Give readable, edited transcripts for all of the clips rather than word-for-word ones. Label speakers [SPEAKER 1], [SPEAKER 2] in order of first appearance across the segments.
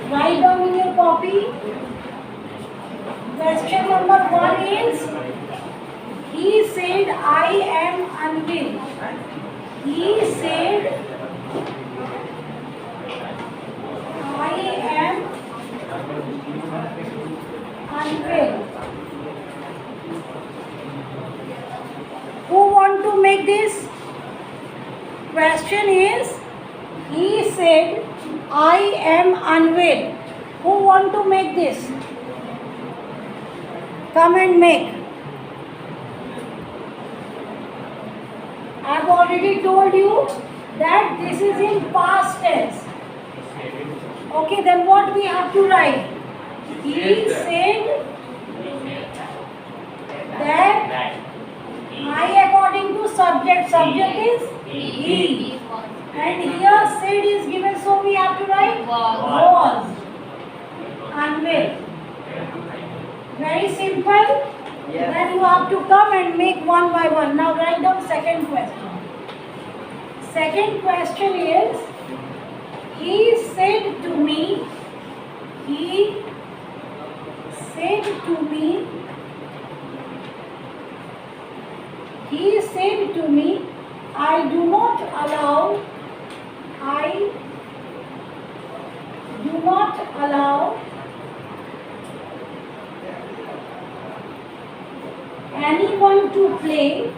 [SPEAKER 1] Write down in your copy. Question number 1 is, he said, I am unwell. He said, I am unwell. Who want to make this? Question is, he said, I am unwell. Who want to make this? Come and make. I have already told you that this is in past tense. Okay, then what we have to write? He said that I according to subject. Subject is he. And here said is given, so we have to write was. Unwell. Very simple. Yes. Then you have to come and make one by one. Now write down second question. Second question is, he said to me, he said to me, he said to me, I do not allow anyone to play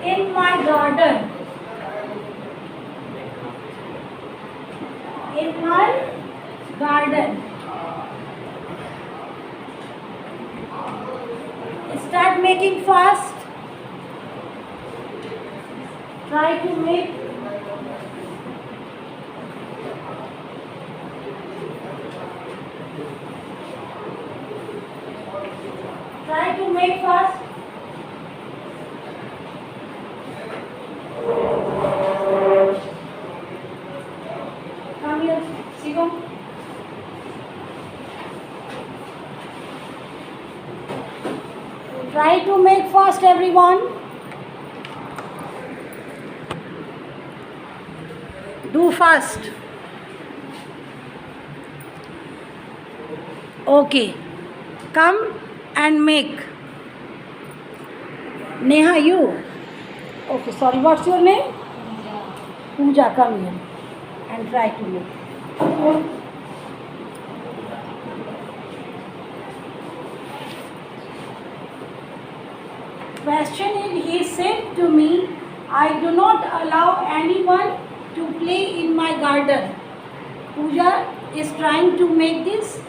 [SPEAKER 1] in my garden. In my garden. Start making fast. Try to make fast. Come here, Shivam. Try to make fast, everyone. Do fast. Okay. Come and make. Neha, you. Okay, sorry. What's your name? Pooja, come here and try to make. Question is, he said to me, I do not allow anyone to play in my garden. Pooja is trying to make this.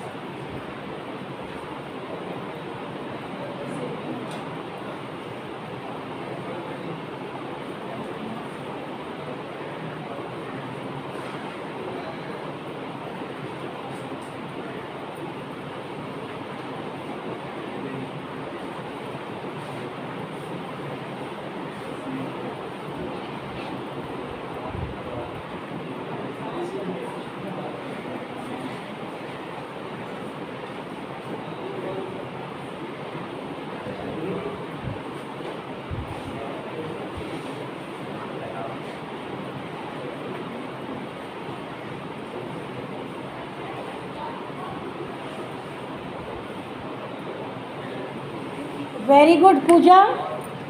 [SPEAKER 1] Very good, Pooja.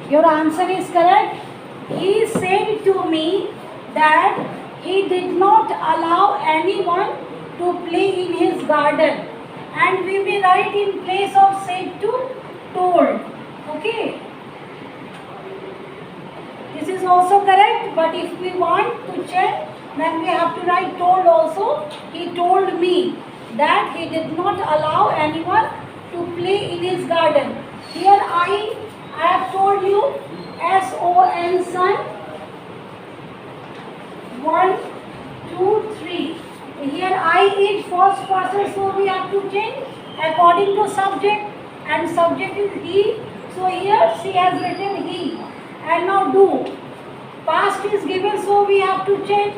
[SPEAKER 1] Your answer is correct. He said to me that he did not allow anyone to play in his garden. And we will write in place of said to told. Okay. This is also correct, but if we want to check, then we have to write told also. He told me that he did not allow anyone to play in his garden. Here I have told you S-O-N, son. 1, 2, 3. Here I is first person, so we have to change according to subject, and subject is he. So here she has written he. And now do. Past is given, so we have to change.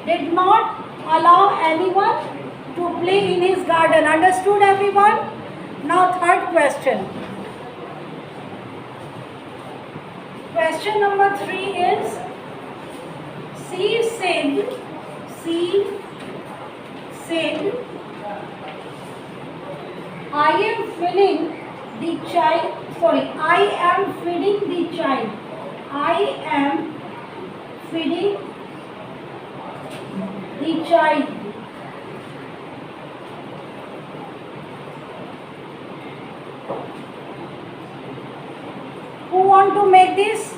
[SPEAKER 1] Did not allow anyone to play in his garden. Understood, everyone? Now third question. question number 3 is, she said, I am feeding the child, I am feeding the child. I am feeding the child. Who want to make this?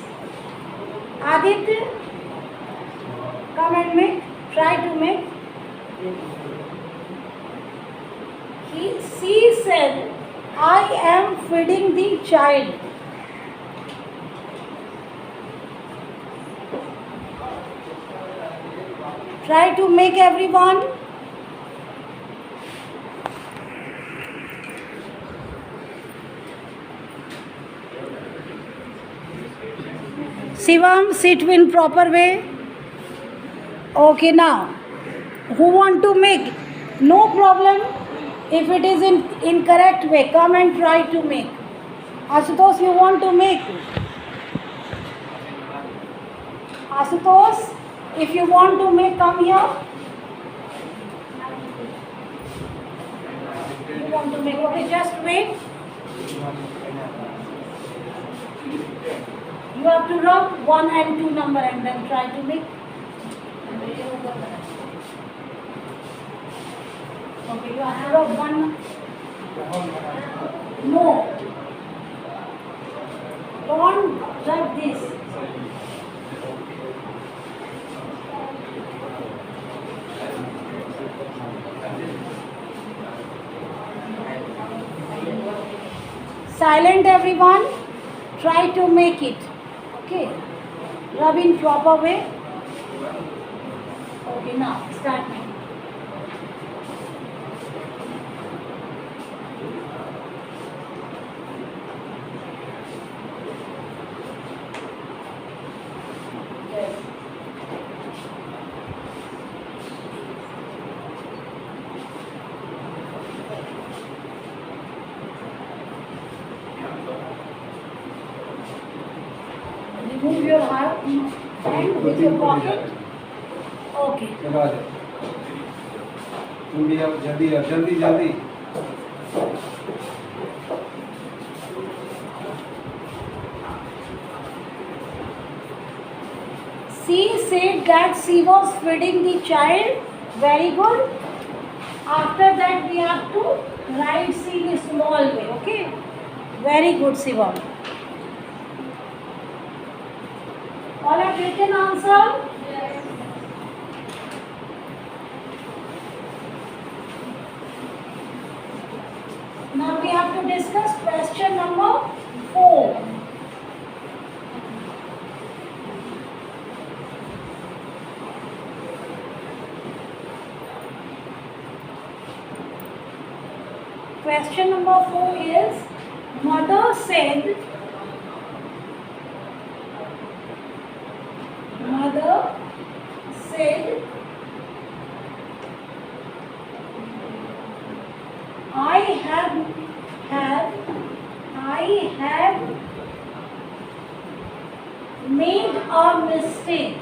[SPEAKER 1] Aditya, come and make. Try to make. She said, I am feeding the child. Try to make, everyone. Shivam, sit in proper way. Okay, now, who want to make? No problem. If it is in incorrect way, come and try to make. Ashutosh, you want to make? Ashutosh, if you want to make, come here. You want to make? Okay, just wait. You have to rub 1 and 2 number and then try to make. Okay, you have to rub 1. No. Don't rub this. Silent, everyone. Try to make it. Okay. Rub in proper way. Okay, now start making. Remove your hand with your pocket. Okay.
[SPEAKER 2] चलो आ जाओ. तुम भी अब जल्दी जल्दी जल्दी.
[SPEAKER 1] She said that she was feeding the child. Very good. After that we have to write C in a small way. Okay. Very good, Shivam. All have written answer? Yes. Now we have to discuss question number 4. Question number 4 is, mother said, I have made a mistake.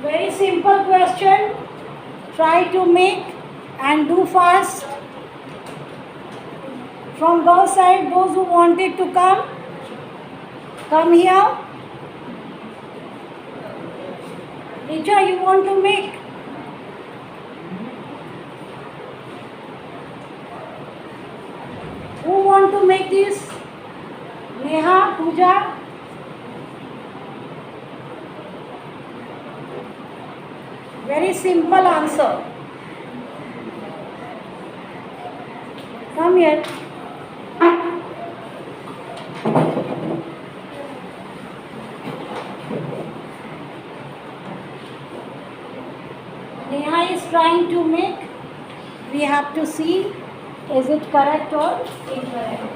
[SPEAKER 1] Very simple question. Try to make and do fast. From both sides, those who wanted to come here. Richa, you want to make? Who want to make this? Neha, Pooja? Very simple answer. Come here. Neha is trying to make. We have to see, is it correct or incorrect?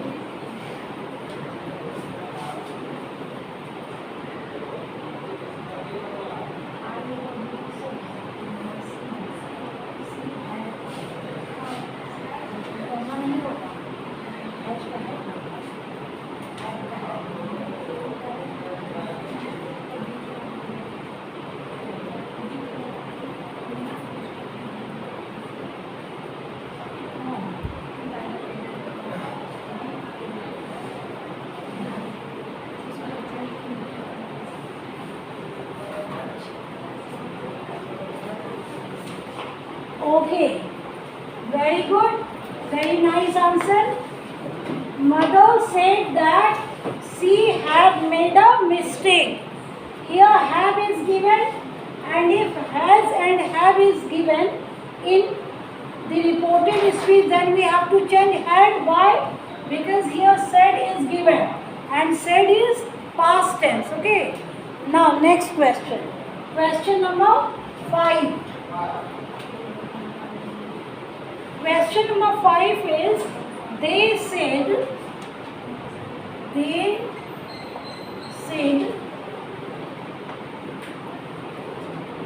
[SPEAKER 1] Okay. Very good. Very nice answer. Mother said that she had made a mistake. Here have is given, and if has and have is given in the reported speech, then we have to change had. Why? Because here said is given and said is past tense. Okay. Now next question. Question number 5. Question number 5 is they said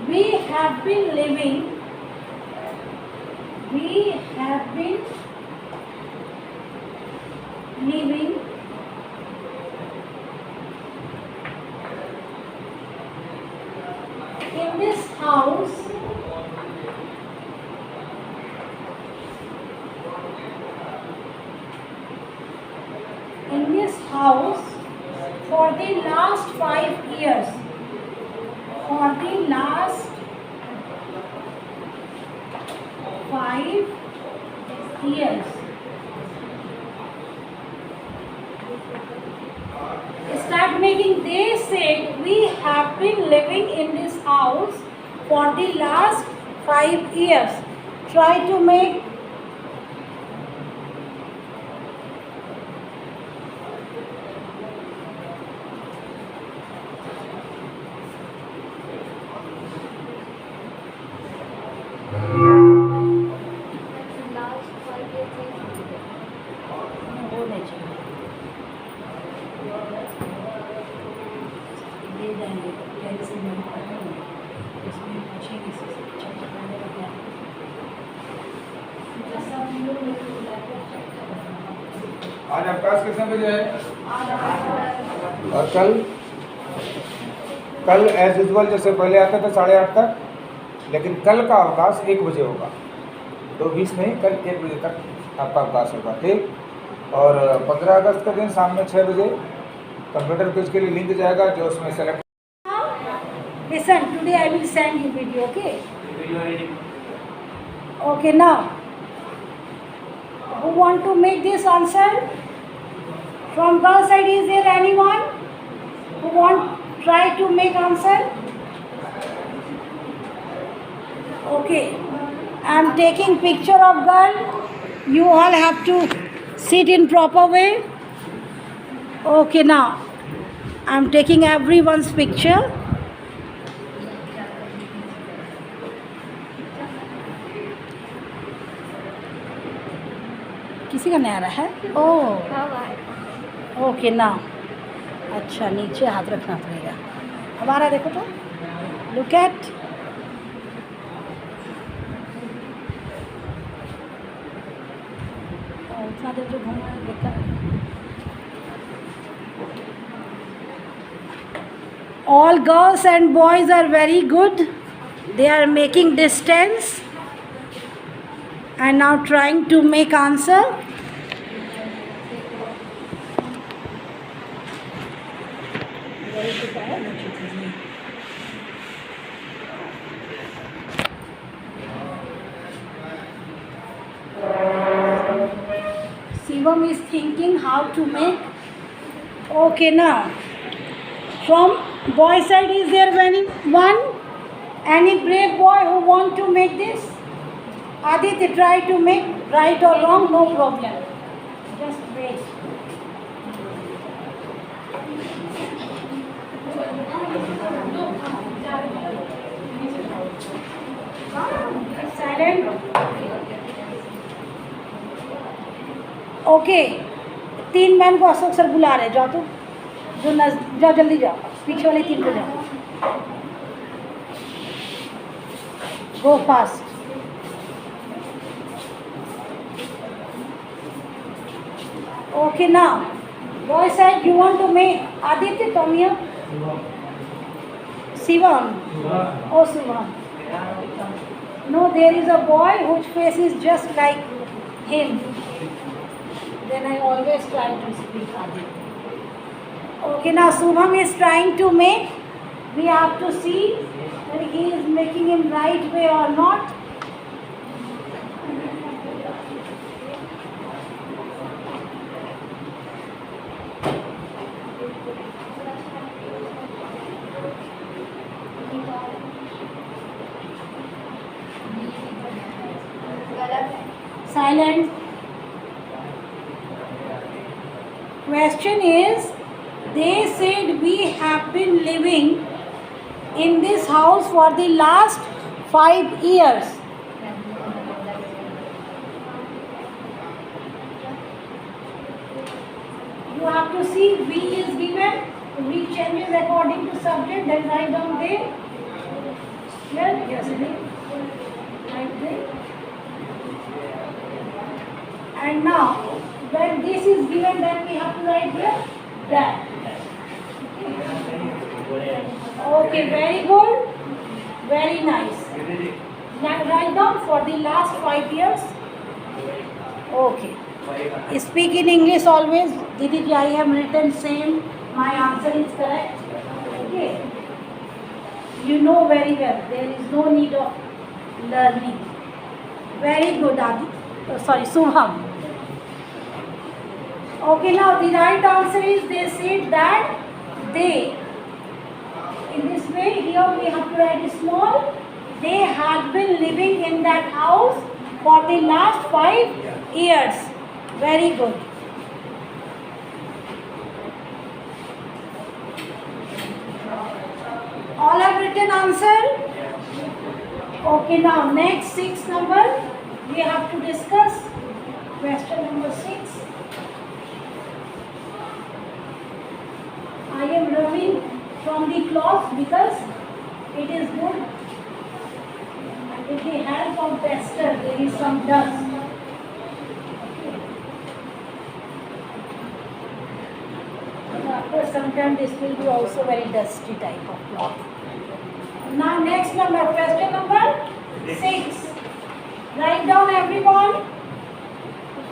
[SPEAKER 1] we have been living in this house for the last 5 years. For the last 5 years. Start making. They said we have been living in this house for the last 5 years. Try to make
[SPEAKER 2] आज अवकाश कितने बजे है? और कल as usual जैसे पहले आता था 8:30 तक, लेकिन कल का अवकाश 1 बजे होगा। तो 20 नहीं, कल 1 बजे तक आपका अवकाश होगा, ठीक। और 15 अगस्त का दिन शाम में 6 बजे कंप्यूटर क्विज के लिए लिंक जाएगा, जो उसमें select.
[SPEAKER 1] Listen, today I will send you video, okay? Okay, now, who want to make this answer? From girl side, is there anyone who want try to make answer? Okay, I am taking picture of girl. You all have to sit in proper way. Okay, now I am taking everyone's picture. किसी का नहीं आ रहा है? ओह, okay ना। अच्छा, नीचे हाथ रखना पड़ेगा। हमारा देखो तो, लुक एट। इतना देर जो घूम देखा। All girls and boys are very good. They are making distance and now trying to make answer. Shivam is thinking how to make. Okay, now from boy side, is there any brave boy who want to make this? Aditya, try to make right or wrong, no problem. Just wait. Silent. Okay, 3 man को Ashok sir बुला रहे। जाओ तो, जाओ जल्दी जाओ, पीछे वाले 3 को जाओ। गो fast. Okay, now, boy side, you want to make. Aditya, come here. Shivam. Oh, Shivam. No, there is a boy whose face is just like him. Then I always try to speak Aditya. Okay, now Shubham is trying to make. We have to see that he is making him right way or not. Silent. Question is, they said we have been living in this house for the last 5 years. You have to see we is given, we changes according to subject, then write down they. Here, yes, they. Right there. And now, when this is given, then we have to write here that. Okay, very good. Very nice. Now write down for the last 5 years. Okay. Speak in English always. Didi ji, I have written same. My answer is correct. Okay. You know very well. There is no need of learning. Very good, Adi. Subham. Okay, now the right answer is they said that they. In this way, here we have to write small. They had been living in that house for the last 5 years. Very good. All have written answer? Okay, now next 6 number we have to discuss. Question number 6. I am rubbing from the cloth because it is good. And with the help of tester, there is some dust. After some time, this will be also very dusty type of cloth. Now next number, question number 6. Write down everyone.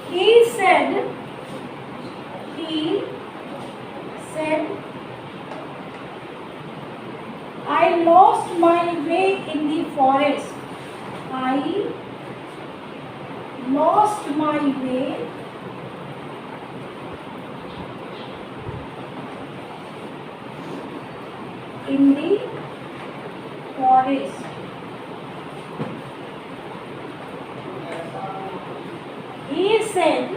[SPEAKER 1] He said, I lost my way in the forest. I lost my way in the forest. He said,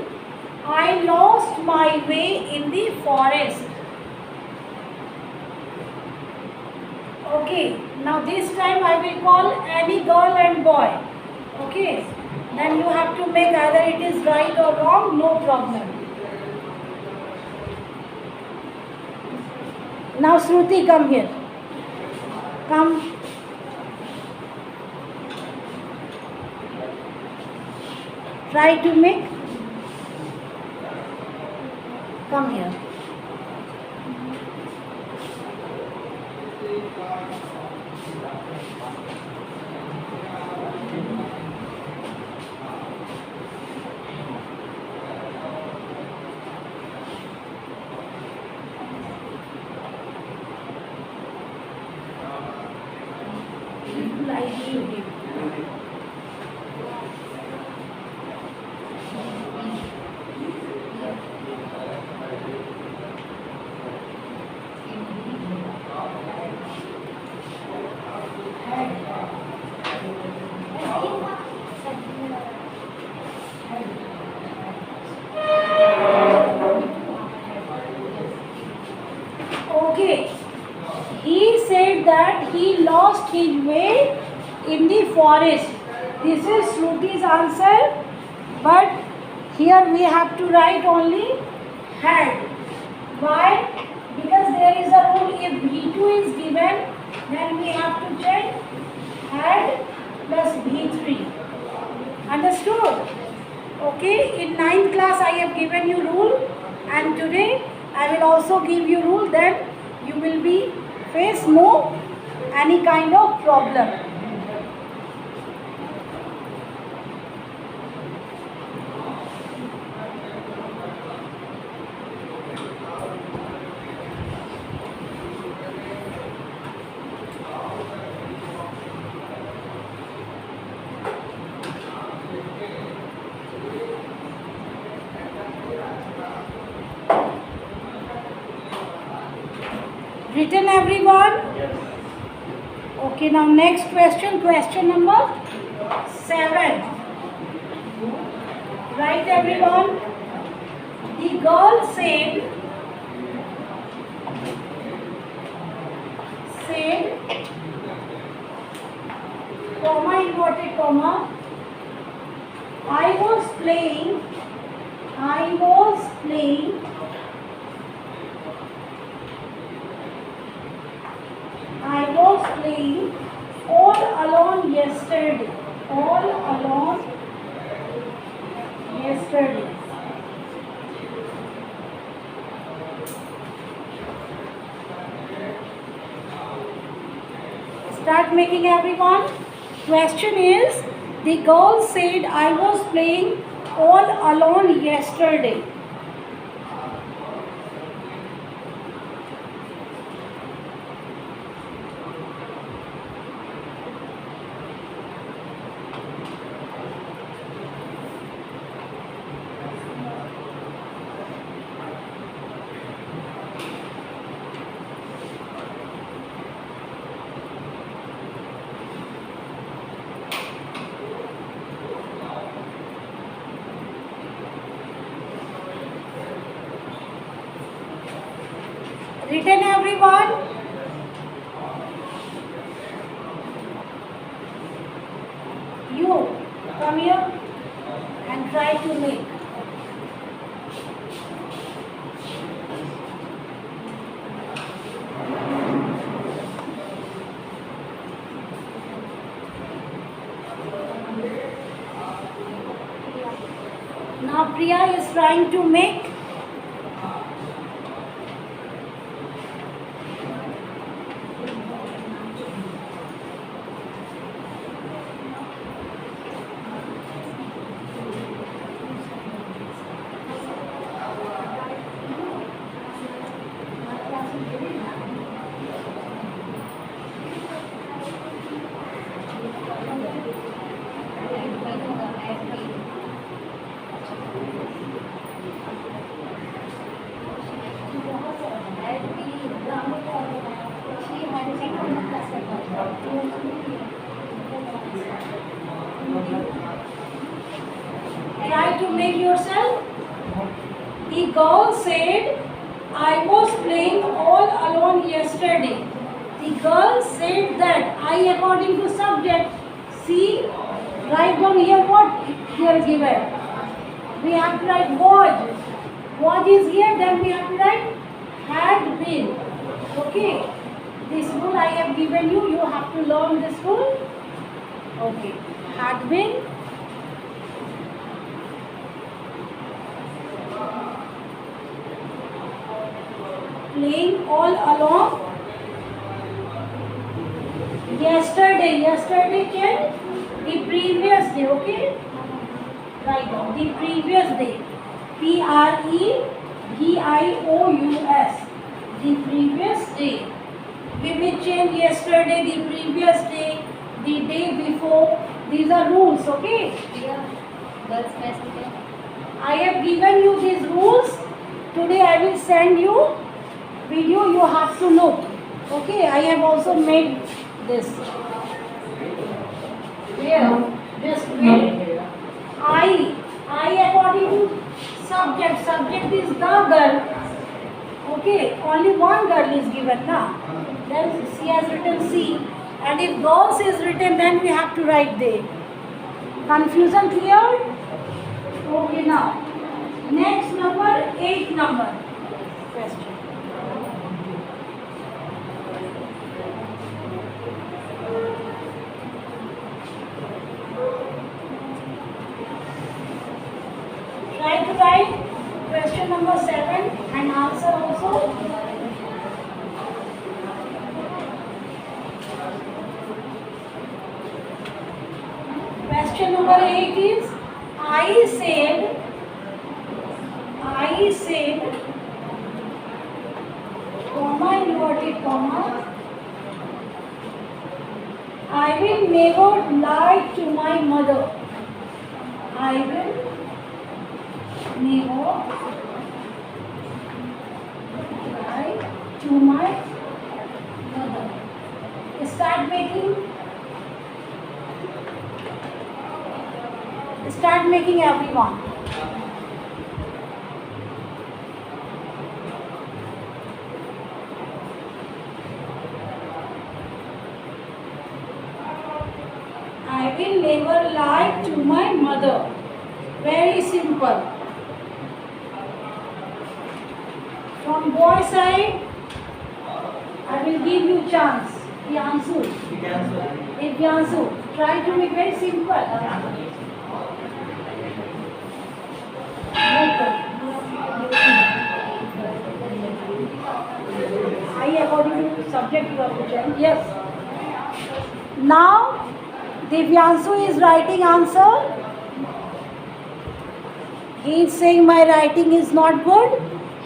[SPEAKER 1] I lost my way in the forest. Okay, now this time I will call any girl and boy. Okay, then you have to make either it is right or wrong, no problem. Now Shruti, come here. Come. Try to make. Come here. Like you did. Okay, he said that he lost his way in the forest. This is Shruti's answer, but here we have to write only had. Why? Because there is a rule, if V2 is given, then we have to check had plus V3. Understood? Okay, in 9th class I have given you rule, and today I will also give you rule, then you will be face no any kind of problem. Written everyone?
[SPEAKER 3] Yes.
[SPEAKER 1] Okay, now next question, question number 7. Right, everyone? The girl said, comma, inverted comma, I was playing all alone yesterday. Start making, everyone. Question is, the girl said I was playing all alone yesterday. Written, everyone? You come here and try to make. Now Priya is trying to make. Try to make yourself. The girl said, I was playing all alone yesterday. The girl said that. I according to subject. See, write down here what here given. We have to write was. Was is here, then we have to write had been. Okay. This rule I have given you. You have to learn this rule. Okay. Had been. Playing all along yesterday can the previous day, okay? Write down the previous day, PREVIOUS, the previous day. We will change yesterday, the previous day, the day before. These are rules, okay? I have given you these rules. Today I will send you video, you have to look. Okay, I have also made this. Here, just wait. I according to subject. Subject is the girl. Okay, only one girl is given now. Then she has written C. And if girls is written, then we have to write they. Confusion clear? Okay, now. Next number, 8th number. Question. Try to write question number 7 and answer also. Question number 8 is, I said, comma, inverted comma, I will never lie to my mother. I will never lie to my mother. Start making everyone. will never lie to my mother. Very simple. From boy side, I will give you chance. Priyanshu. Divyanshu. Try to make very simple. I according to subject you have to change. Yes. Now Divyanshu is writing answer. He is saying my writing is not good,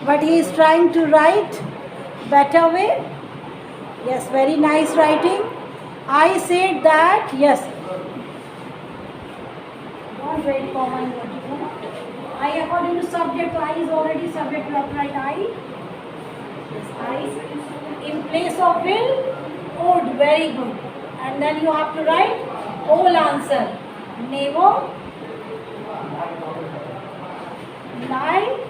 [SPEAKER 1] but he is trying to write better way. Yes, very nice writing. I said that, yes. Don't wait for my notification. I according to subject, I is already subject, you have to write I. Yes, I. In place of will, would, very good. And then you have to write whole answer. Never lie.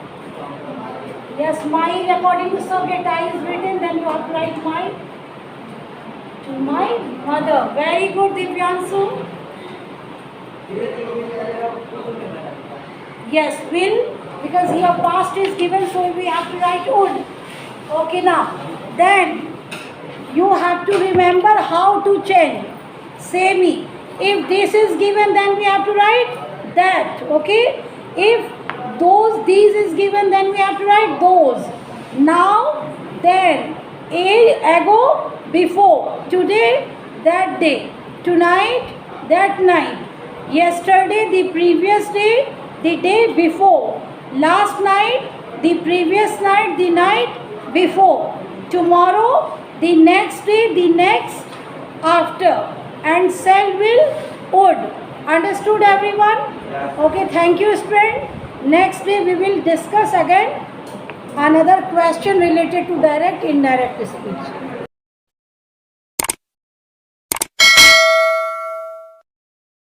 [SPEAKER 1] Yes, my according to subject I is written, then you have to write my to my mother. Very good, Divyanshu. Yes, will, because here past is given, so we have to write would. Okay, now then you have to remember how to change. Say me. If this is given, then we have to write that. Okay. If these is given, then we have to write those. Now, then, ago, before, today, that day, tonight, that night, yesterday, the previous day, the day before, last night, the previous night, the night before, tomorrow, the next day, the next after, and shall, will, would. Understood, everyone? Okay, thank you, student. Next day we will discuss again another question related to direct indirect speech.